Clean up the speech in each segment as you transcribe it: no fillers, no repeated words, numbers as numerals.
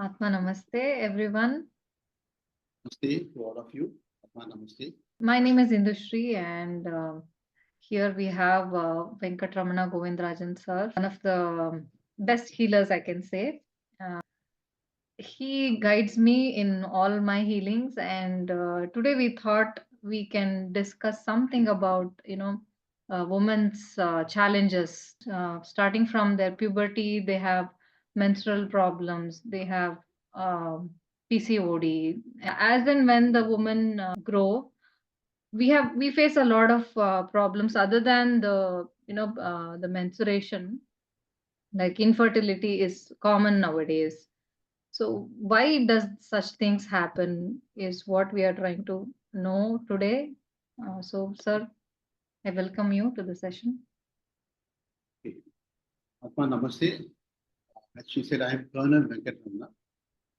Atma Namaste, everyone. Namaste to all of you. Namaste. My name is Indushri, and here we have Venkataramana Govindrajan sir, one of the best healers, I can say. Uh, he guides me in all my healings, and today we thought we can discuss something about, women's challenges. Starting from their puberty, they have menstrual problems, they have um PCOD. As and when the women grow, we face a lot of problems other than the menstruation. Like infertility is common nowadays. So why does such things happen is what we are trying to know today. So sir, I welcome you to the session. Okay. Namaste. As she said, I am Colonel Venkataramana.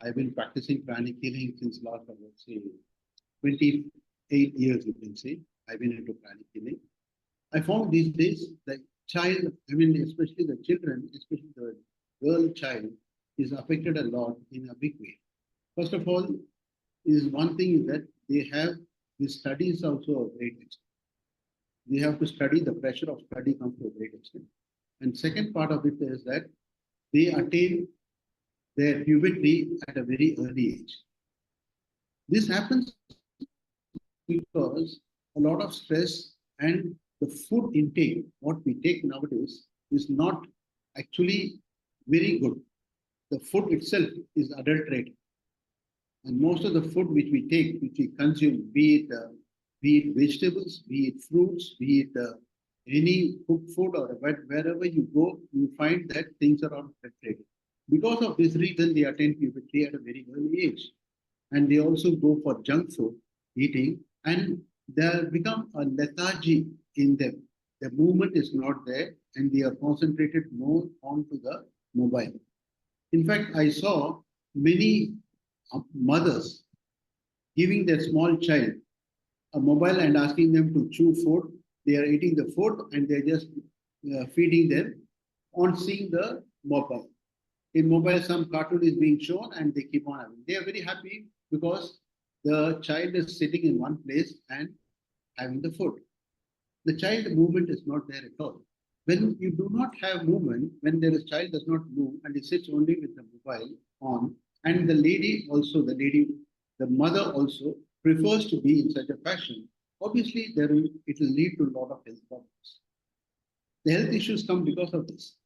I've been practicing pranic healing since last, I would say, 28 years, you can say. I've been into pranic healing. I found these days the child, especially the children, especially the girl child, is affected a lot in a big way. First of all, is one thing is that they have the studies also a great extent. They have to study, the pressure of study comes to a great extent. And second part of it is that they attain their puberty at a very early age. This happens because a lot of stress and the food intake, what we take nowadays, is not actually very good. The food itself is adulterated. And most of the food which we take, which we consume, be it vegetables, be it fruits, be it any cooked food or wherever you go, you find that things are all adulterated. Because of this reason, they attain puberty at a very early age. And they also go for junk food eating, and there become a lethargy in them. The movement is not there, and they are concentrated more onto the mobile. In fact, I saw many mothers giving their small child a mobile and asking them to chew food. They are eating the food and they're just feeding them on seeing the mobile. In mobile, some cartoon is being shown and they keep on having. They are very happy because the child is sitting in one place and having the food. The child movement is not there at all. When you do not have movement, when there is child does not move and he sits only with the mobile on, and the mother also prefers to be in such a fashion, obviously it will lead to a lot of health problems. The health issues come because of this.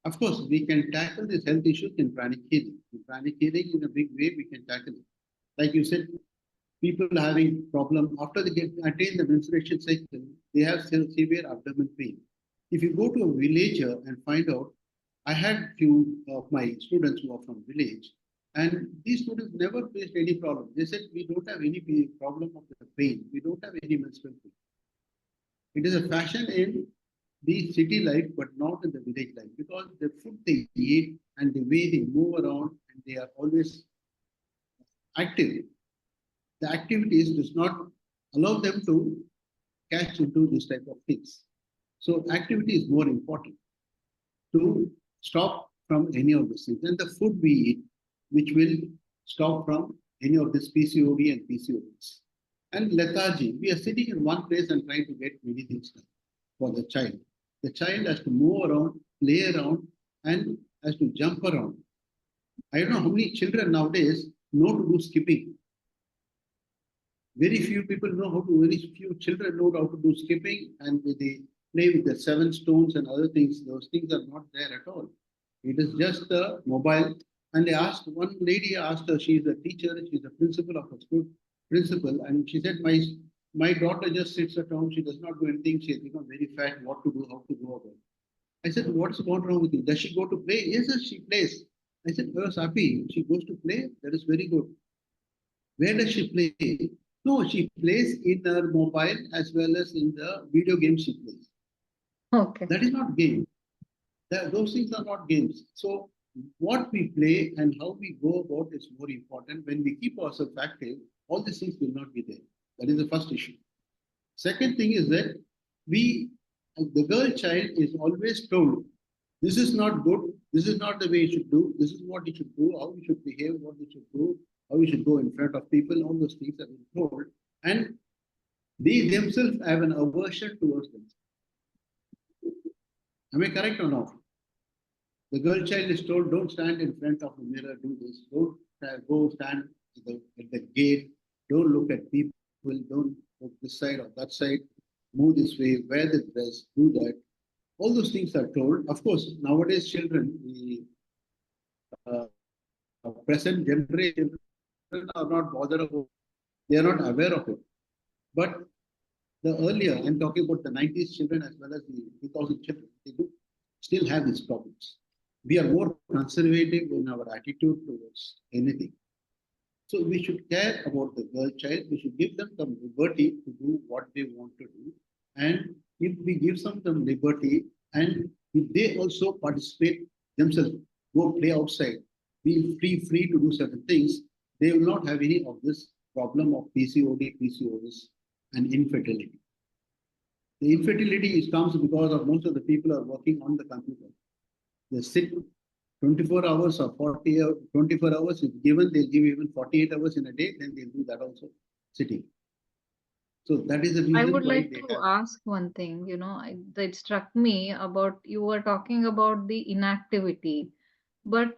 Of course, we can tackle these health issues in pranic healing. In pranic healing, in a big way, we can tackle it. Like you said, people having problem after they attain the menstruation cycle, they have severe abdomen pain. If you go to a villager and find out, I had few of my students who are from village, and these students never faced any problem. They said, we don't have any problem of the pain. We don't have any menstrual pain. It is a fashion in the city life, but not in the village life, because the food they eat and the way they move around and they are always active. The activities does not allow them to catch into this type of things. So activity is more important to stop from any of these things. And the food we eat, which will stop from any of this PCOD and PCODs. And lethargy, we are sitting in one place and trying to get many things done for the child. The child has to move around, play around, and has to jump around. I don't know how many children nowadays know to do skipping. Very few people know how to, very few children know how to do skipping, and they play with the 7 stones and other things. Those things are not there at all. It is just the mobile. And they asked, one lady asked her, she's a teacher, she's a principal of a school, principal, and she said, my daughter just sits at home, she does not do anything, she has become very fat, what to do, how to go about it. I said, what's gone wrong with you? Does she go to play? Yes, yes, she plays. I said, oh, Sapi, she goes to play? That is very good. Where does she play? No, she plays in her mobile as well as in the video games she plays. Okay. That is not game. Those things are not games. So what we play and how we go about is more important. When we keep ourselves active, all these things will not be there. That is the first issue. Second thing is that the girl child is always told, this is not good, This is not the way you should do. This is what you should do, how you should behave, what you should do, how you should go in front of people. All those things have been told. And they themselves have an aversion towards themselves. Am I correct or not? The girl child is told, don't stand in front of the mirror, do this. Don't go stand at the gate. Don't look at people. Don't look this side or that side. Move this way, wear the dress, do that. All those things are told. Of course, nowadays children, the present generation are not bothered about, they are not aware of it. But the earlier, I'm talking about the 90s children as well as the 2000 children, they do still have these problems. We are more conservative in our attitude towards anything. So we should care about the girl child. We should give them some liberty to do what they want to do. And if we give them liberty, and if they also participate themselves, go play outside, be free to do certain things, they will not have any of this problem of PCOD, PCOS, and infertility. The infertility comes because of most of the people are working on the computer. They sit 24 hours or 24 hours if given, they'll give even 48 hours in a day, then they'll do that also sitting. So that is the reason I would why like they to have. ask one thing, it struck me about you were talking about the inactivity. But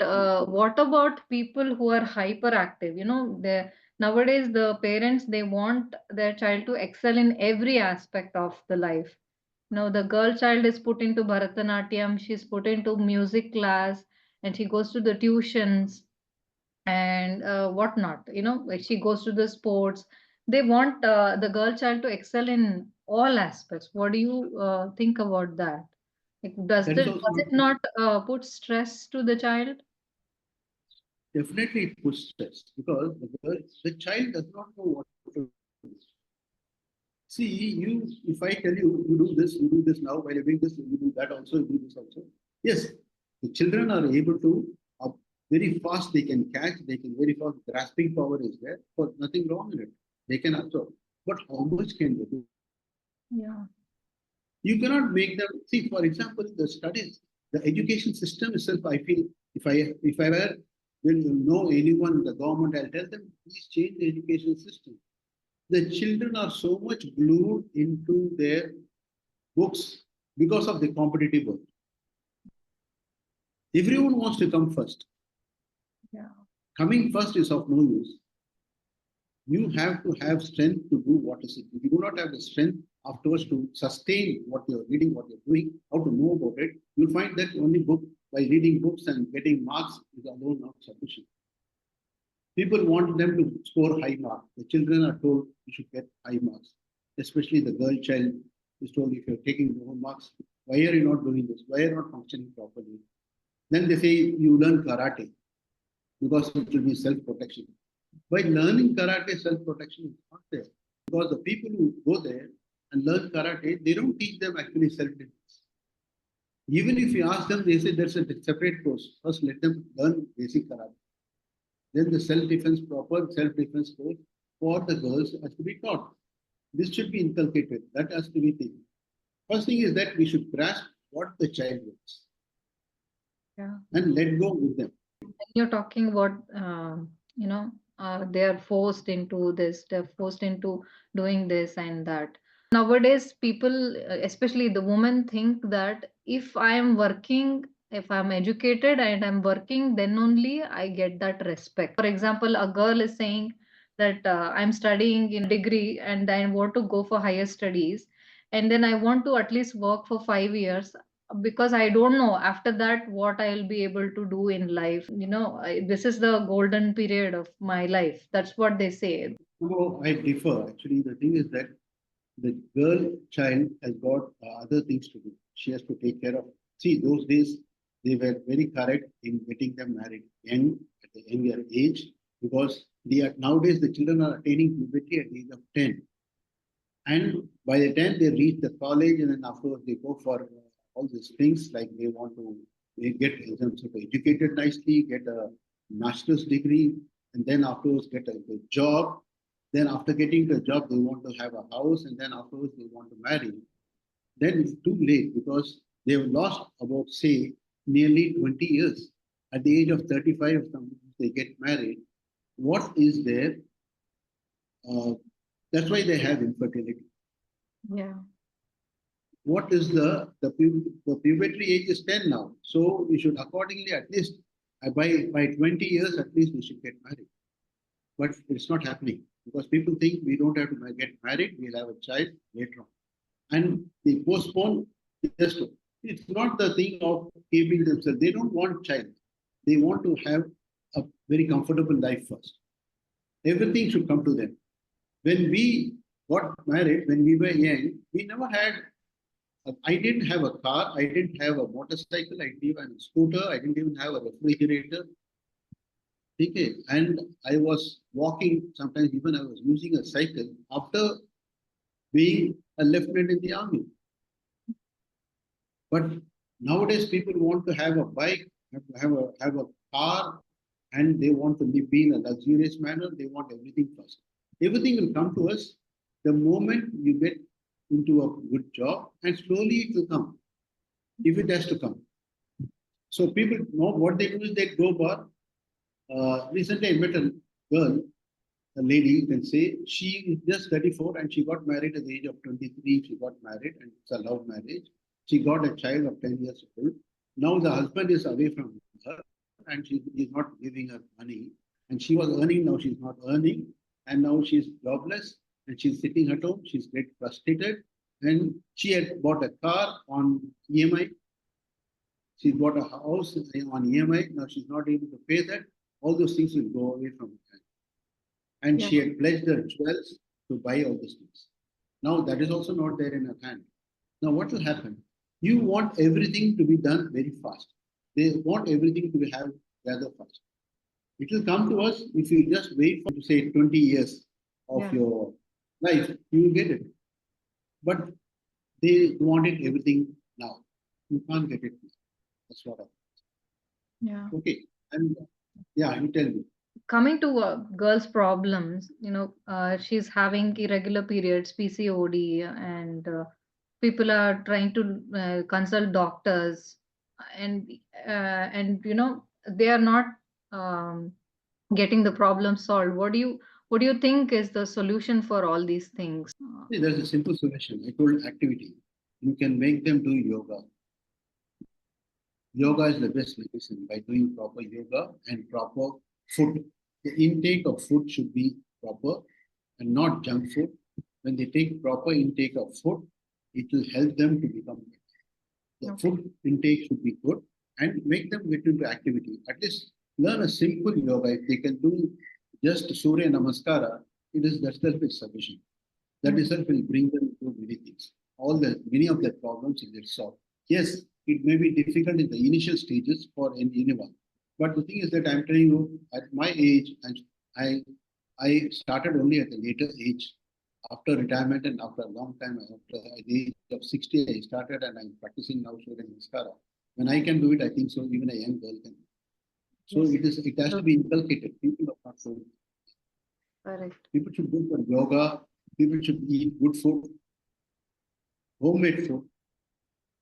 what about people who are hyperactive? Nowadays the parents they want their child to excel in every aspect of the life. The girl child is put into Bharatanatyam, she's put into music class, and she goes to the tuitions and whatnot. Like she goes to the sports. They want the girl child to excel in all aspects. What do you think about that? Like, That is also does it not not put stress to the child? definitely it puts stress because the child does not know what to do. See, if I tell you, you do this now, while you're doing this, you do that also, you do this also. Yes, the children are able to, very fast they can catch, they can very fast, grasping power is there, but nothing wrong in it. They can absorb. But how much can they do? Yeah. You cannot make them, see, for example, the studies, the education system itself, I feel, if I were, will know anyone in the government, I'll tell them, please change the education system. The children are so much glued into their books because of the competitive world. Everyone wants to come first. Yeah. Coming first is of no use. You have to have strength to do what is it. If you do not have the strength afterwards to sustain what you're reading, what you're doing, how to know about it, you'll find that only book by reading books and getting marks is alone not sufficient. People want them to score high marks. The children are told you should get high marks, especially the girl child is told if you're taking low marks, why are you not doing this? Why are you not functioning properly? Then they say you learn karate because it will be self-protection. By learning karate, self-protection is not there. Because the people who go there and learn karate, they don't teach them actually self-defense. Even if you ask them, they say there's a separate course. First, let them learn basic karate. Then the self-defense, proper self-defense course for the girls has to be taught. This should be inculcated. That has to be taken. First thing is that we should grasp what the child wants. Yeah. And let go with them. You're talking about, they are forced into this, they're forced into doing this and that. Nowadays, people, especially the women, think that if I am working, if I'm educated and I'm working, then only I get that respect. For example, a girl is saying that I'm studying in degree and I want to go for higher studies, and then I want to at least work for 5 years because I don't know after that what I'll be able to do in life. This is the golden period of my life. That's what they say. No, I differ. Actually, the thing is that the girl child has got other things to do. She has to take care of. See, those days they were very correct in getting them married young at a younger age because nowadays the children are attaining puberty at the age of 10. And by the time they reach the college, and then afterwards they go for all these things like they want to get themselves educated nicely, get a master's degree, and then afterwards get a job. Then after getting the job, they want to have a house, and then afterwards they want to marry. Then it's too late because they've lost about, say, nearly 20 years. At the age of 35, they get married. What is there? That's why they have infertility. Yeah. What is the puberty age is 10 now. So we should accordingly at least by 20 years at least we should get married. But it's not happening because people think we don't have to get married, we'll have a child later on. And they postpone just it's not the thing of keeping themselves. They don't want child. They want to have a very comfortable life first. Everything should come to them. When we got married, when we were young, we never had I didn't have a car, I didn't have a motorcycle, I didn't even have a scooter, I didn't even have a refrigerator. Okay. And I was walking, sometimes even I was using a cycle after being a lieutenant in the army. But nowadays people want to have a bike, have a car, and they want to be in a luxurious manner. They want everything first. Everything will come to us the moment you get into a good job, and slowly it will come if it has to come. So people know what they do is they go bar. Recently, I met a girl, a lady, you can say, she is just 34 and she got married at the age of 23. She got married and it's a love marriage. She got a child of 10 years old. Now the husband is away from her and she is not giving her money. And she was earning, now she's not earning. And now she's jobless and she's sitting at home. She's get frustrated. And she had bought a car on EMI. She bought a house on EMI. Now she's not able to pay that. All those things will go away from her. And Yeah. she had pledged her jewels to buy all these things. Now that is also not there in her hand. Now what will happen? You want everything to be done very fast. They want everything to be have rather fast. It will come to us if you just wait for say 20 years of Yeah. your life, you will get it. But they wanted everything now. You can't get it now. That's what I Yeah. okay. And yeah, you tell me. Coming to girls' problems, she's having irregular periods, PCOD, and people are trying to consult doctors, and they are not um, getting the problem solved. What do you think is the solution for all these things? See, there's a simple solution. I told activity. You can make them do yoga. Yoga is the best medicine by doing proper yoga and proper food. The intake of food should be proper and not junk food. When they take proper intake of food, it will help them to become better. The Okay. food intake should be good and make them get into activity. At least learn a simple yoga. If they can do just Surya Namaskara, that itself is sufficient. That itself will bring them to many things. Many of their problems will get solved. Yes, it may be difficult in the initial stages for anyone. But the thing is that I'm telling you, at my age, and I started only at a later age. After retirement and after a long time, after the age of 60, I started and I'm practicing now Surya Namaskara. When I can do it, I think so even a young girl can. So Yes. it has to be inculcated. People are not so. Correct. People should go for yoga. People should eat good food, homemade food.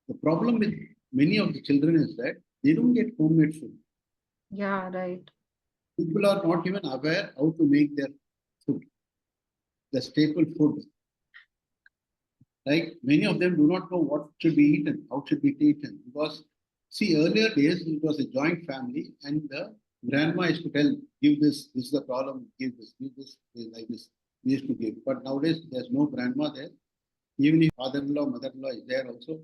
The problem with many of the children is that they don't get homemade food. Yeah, right. People are not even aware how to make their food, the staple food. Like many of them do not know what should be eaten, how should be eaten. Because see, earlier days it was a joint family, and the grandma used to tell, give this is the problem, give this, like this. We used to give. But nowadays there's no grandma there. Even if father-in-law, mother-in-law is there also,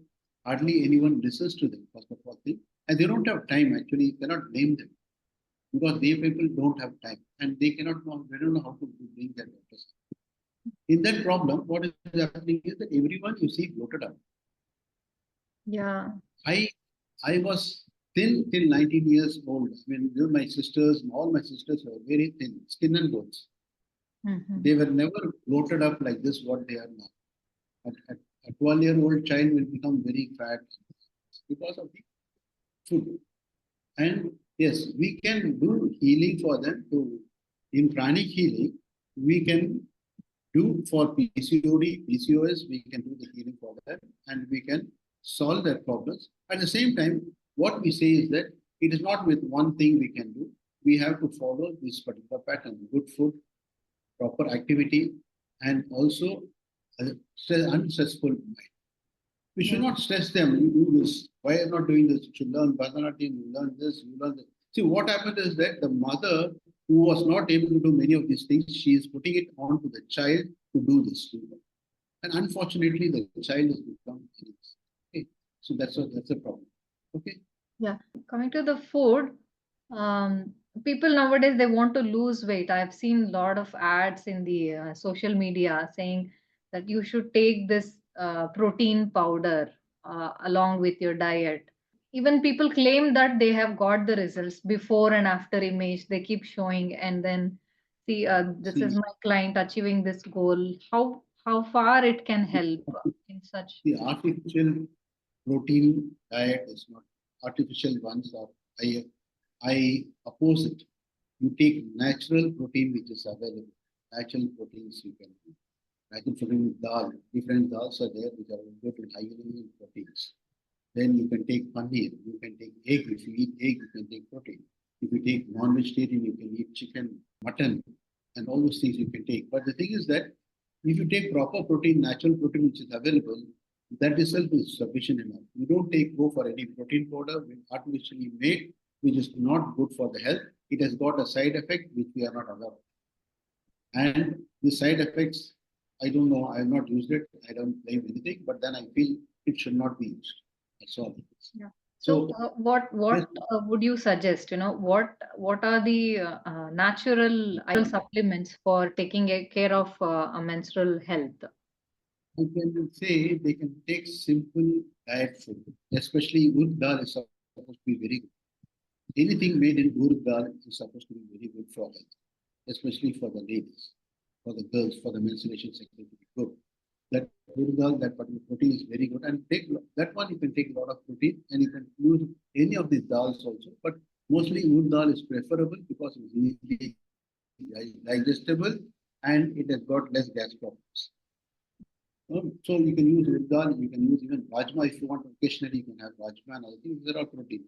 hardly anyone listens to them, first of all. And they don't have time, actually, you cannot blame them. Because they people don't have time and they cannot know, they don't know how to bring their daughters. In that problem, what is happening is that everyone you see bloated up. Yeah. I I was thin till 19 years old. I mean, my sisters, all my sisters were very thin, skin and bones. Mhm. They were never bloated up like this, what they are now. A 12-year-old child will become very fat because of the food. And yes, we can do healing for them in pranic healing, we can do for PCOD, PCOS, we can do the healing for them and we can solve their problems. At the same time, what we say is that it is not with one thing we can do. We have to follow this particular pattern: good food, proper activity, and also a unstressful mind. We should not stress them. You do this. Why are you not doing this? You should learn Bharatanatyam, you learn this, you learn this. See, what happened is that the mother who was not able to do many of these things, she is putting it on to the child to do this. And unfortunately, the child has become idiots. Okay. So that's a problem. Okay. Yeah. Coming to the food, um, people nowadays they want to lose weight. I've seen a lot of ads in the social media saying that you should take this protein powder along with your diet. Even people claim that they have got the results before and after image. They keep showing and then see this is See, my client achieving this goal. How far it can help in such. the artificial protein diet is not artificial ones or I oppose it. You take natural protein which is available. Natural proteins you can do. Natural protein with dal. Different dals are there which are good in highly in proteins. Then you can take paneer, you can take egg. If you eat egg, you can take protein. If you take non-vegetarian, you can eat chicken, mutton, and all those things you can take. But the thing is that if you take proper protein, natural protein which is available, that itself is sufficient enough. You don't go for any protein powder which artificially made, which is not good for the health. It has got a side effect which we are not aware of. And the side effects, I don't know, I have not used it, I don't blame anything, but then I feel it should not be used. That's all it is. Yeah. So, So, yes, what would you suggest? What are the natural ideal supplements for taking care of a menstrual health? I can say they can take simple diet food, especially urd dal is supposed to be very good. Anything made in urd dal is supposed to be very good for health, especially for the ladies, for the girls, for the menstruation cycle to be good. That urd dal, that particular protein is very good, and take that one you can take a lot of protein, and you can use any of these dals also. But mostly urd dal is preferable because it's easily digestible and it has got less gas problems. So you can use urd dal, you can use even rajma if you want. Occasionally you can have rajma and other things. There are proteins.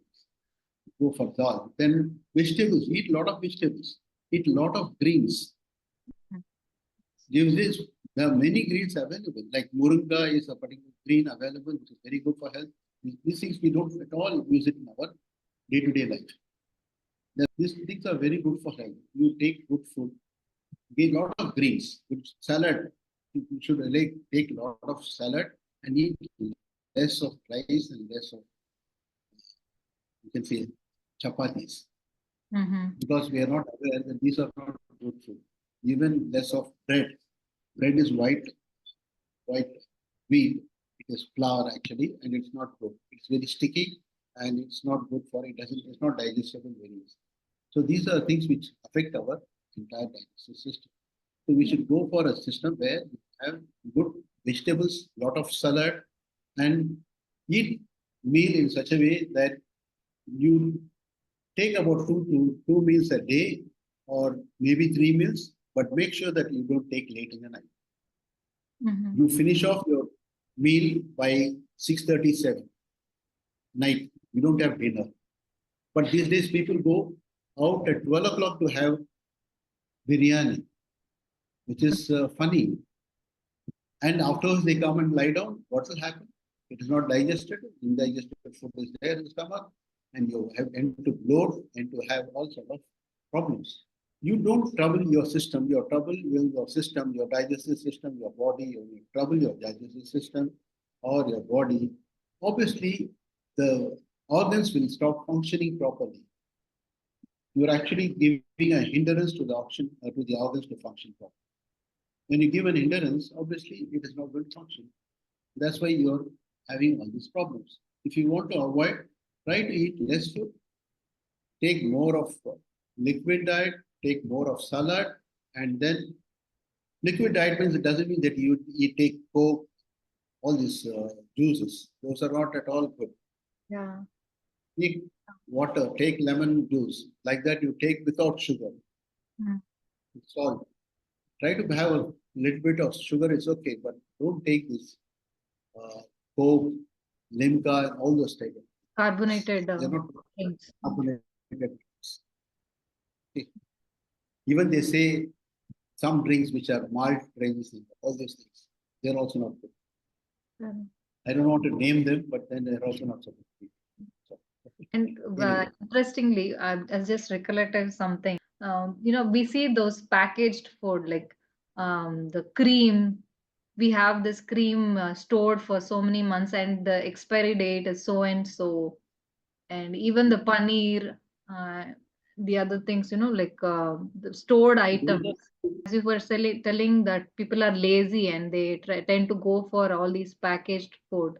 Go for dal. Then vegetables. Eat a lot of vegetables. Eat a lot of greens. There are many greens available. Like moringa is a particular green available, which is very good for health. These things we don't at all use it in our day-to-day life. These things are very good for health. You take good food, get a lot of greens, good salad. You should really take a lot of salad and eat less of rice and less of, you can say, chapatis. Because we are not aware that these are not good food. Even less of bread. Bread is white wheat. It is flour actually, and it's not good. It's very sticky and it's not good for it. It's not digestible very easily. So these are things which affect our entire digestive system. So we should go for a system where we have good vegetables, lot of salad, and eat meal in such a way that you take about two meals a day or maybe 3 meals, but make sure that you don't take late in the night. You finish off your meal by 6:37 night. You don't have dinner. But these days people go out at 12 o'clock to have biryani, which is funny. And afterwards they come and lie down. What will happen? It is not digested. Indigested food is there in the stomach, and you have end to bloat and to have all sort of problems. You don't trouble your system. You trouble your system, your digestive system, your body. You trouble your digestive system or your body. Obviously, the organs will stop functioning properly. You are actually giving a hindrance to the organs to function properly. When you give an hindrance, obviously it is not going to function. That's why you're having all these problems. If you want to avoid, try to eat less food, take more of liquid diet, take more of salad, and then liquid diet means it doesn't mean that you take Coke, all these juices. Those are not at all good. Yeah. Take water, take lemon juice. Like that, you take without sugar. Salt. Try to have a little bit of sugar, it's okay, but don't take this Coke, Limca, all those type of things. carbonated They're not drinks. carbonated. Okay. Even they say some drinks which are malt drinks and all those things, they're also not good. Um, I don't want to name them, but then they're also not supposed to be. So, And anyway, interestingly, I just recollected something. We see those packaged food like the cream. We have this cream stored for so many months, and the expiry date is so and so. And even the paneer, the other things, like the stored items. those As you were telling that people are lazy and they tend to go for all these packaged food.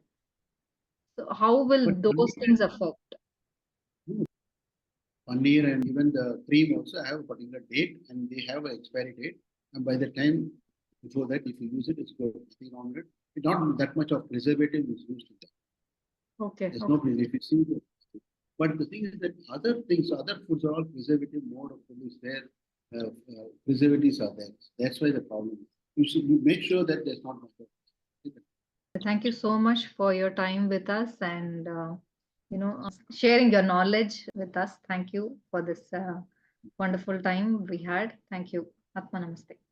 So how will but those things affect? paneer and even the cream also have a particular date and they have an expiry date. And by the time before that, if you use it, it's good. Nothing wrong with it. Not that much of preservative is used in that. Okay, There's no okay. preservative. If you see but the thing is that other things, other foods are all preservative mode of food is there. Preservatives are there. That's why the problem is. You should make sure that there's not much of it. Thank you so much for your time with us and sharing your knowledge with us. Thank you for this wonderful time we had. Thank you. Atma Namaste.